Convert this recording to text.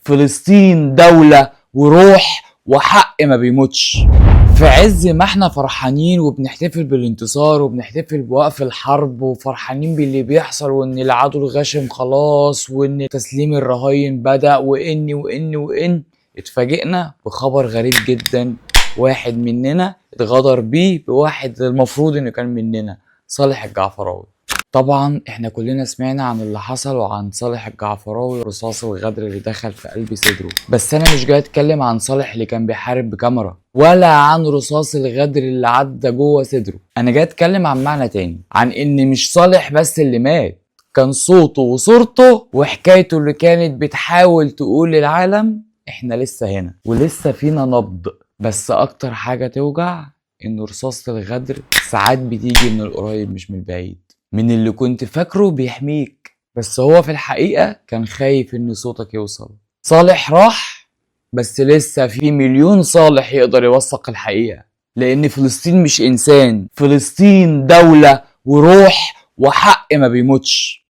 فلسطين دولة وروح وحق ما بيموتش. في عز ما احنا فرحانين وبنحتفل بالانتصار وبنحتفل بوقف الحرب وفرحانين باللي بيحصل وان العدو الغاشم خلاص وان تسليم الرهاين بدأ وان اتفاجئنا بخبر غريب جدا. واحد مننا اتغدر بيه بواحد المفروض انه كان مننا، صالح الجعفراوي. طبعا احنا كلنا سمعنا عن اللي حصل وعن صالح الجعفراوي رصاص الغدر اللي دخل في قلب صدره، بس انا مش جاي اتكلم عن صالح اللي كان بيحارب بكاميرا ولا عن رصاص الغدر اللي عدى جوه صدره. انا جاي اتكلم عن معنى تاني، عن ان مش صالح بس اللي مات، كان صوته وصورته وحكايته اللي كانت بتحاول تقول للعالم احنا لسه هنا ولسه فينا نبض. بس اكتر حاجة توجع ان رصاصة الغدر ساعات بتيجي من القريب مش من البعيد، من اللي كنت فاكره بيحميك بس هو في الحقيقة كان خايف ان صوتك يوصل. صالح راح بس لسه في مليون صالح يقدر يوثق الحقيقة، لان فلسطين مش انسان، فلسطين دولة وروح وحق ما بيموتش.